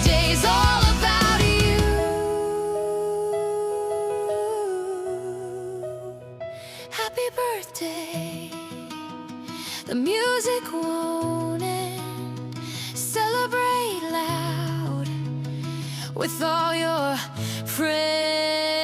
day's all about you. Happy birthday, the music won't end. Celebrate loud with all your friends.